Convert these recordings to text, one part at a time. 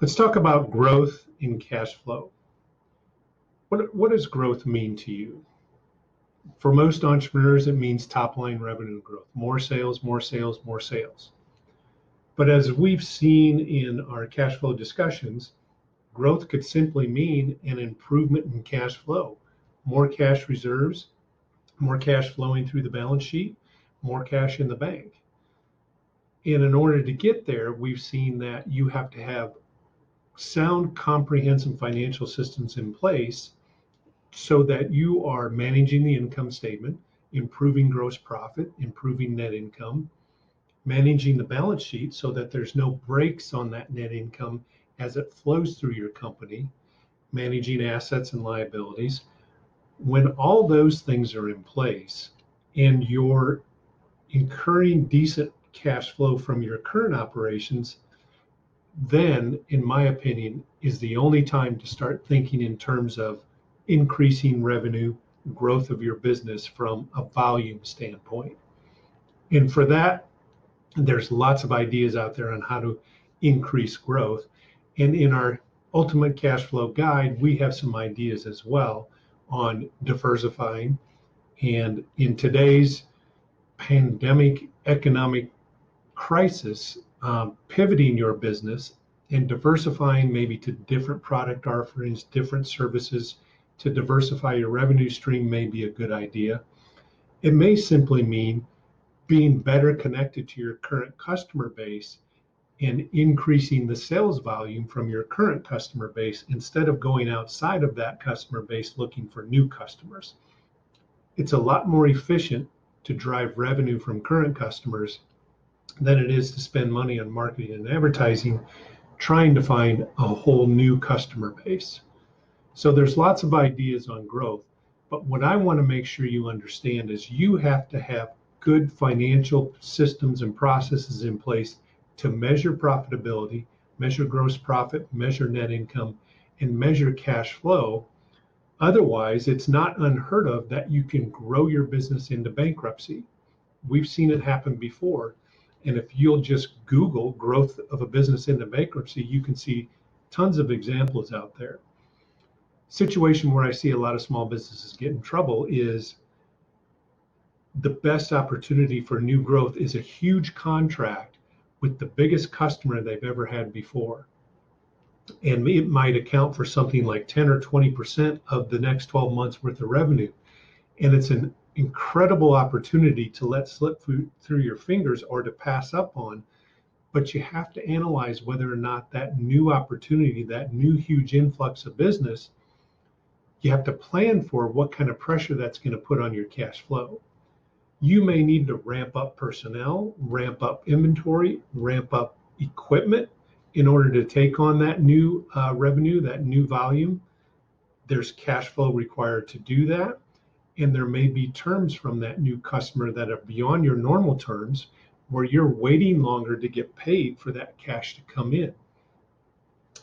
Let's talk about growth in cash flow. What does growth mean to you? For most entrepreneurs, it means top line revenue growth, more sales, more sales, more sales. But as we've seen in our cash flow discussions, growth could simply mean an improvement in cash flow, more cash reserves, more cash flowing through the balance sheet, more cash in the bank. And in order to get there, we've seen that you have to have sound, comprehensive financial systems in place so that you are managing the income statement, improving gross profit, improving net income, managing the balance sheet so that there's no breaks on that net income as it flows through your company, managing assets and liabilities. When all those things are in place and you're incurring decent cash flow from your current operations, then, in my opinion, is the only time to start thinking in terms of increasing revenue, growth of your business from a volume standpoint. And for that, there's lots of ideas out there on how to increase growth. And in our Ultimate Cash Flow Guide, we have some ideas as well on diversifying. And in today's pandemic economic crisis, pivoting your business and diversifying maybe to different product offerings, different services to diversify your revenue stream may be a good idea. It may simply mean being better connected to your current customer base and increasing the sales volume from your current customer base instead of going outside of that customer base looking for new customers. It's a lot more efficient to drive revenue from current customers than it is to spend money on marketing and advertising trying to find a whole new customer base. So there's lots of ideas on growth, but what I want to make sure you understand is you have to have good financial systems and processes in place to measure profitability, measure gross profit, measure net income, and measure cash flow. Otherwise, it's not unheard of that you can grow your business into bankruptcy. We've seen it happen before. And if you'll just Google growth of a business into bankruptcy, you can see tons of examples out there. Situation where I see a lot of small businesses get in trouble is the best opportunity for new growth is a huge contract with the biggest customer they've ever had before. And it might account for something like 10 or 20% of the next 12 months worth of revenue. And it's an incredible opportunity to let slip through your fingers or to pass up on, but you have to analyze whether or not that new opportunity, that new huge influx of business, you have to plan for what kind of pressure that's going to put on your cash flow. You may need to ramp up personnel, ramp up inventory, ramp up equipment in order to take on that new revenue, that new volume. There's cash flow required to do that. And there may be terms from that new customer that are beyond your normal terms where you're waiting longer to get paid for that cash to come in.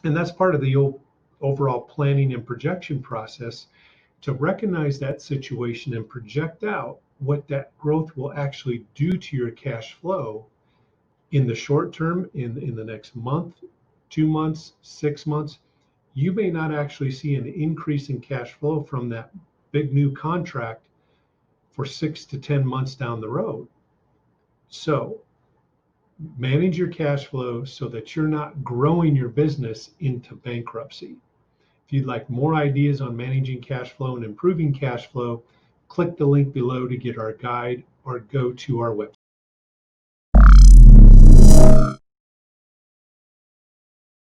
And that's part of the overall planning and projection process to recognize that situation and project out what that growth will actually do to your cash flow in the short term, in the next month, 2 months, 6 months. You may not actually see an increase in cash flow from that big new contract for 6 to 10 months down the road. So manage your cash flow so that you're not growing your business into bankruptcy. If you'd like more ideas on managing cash flow and improving cash flow, click the link below to get our guide or go to our website.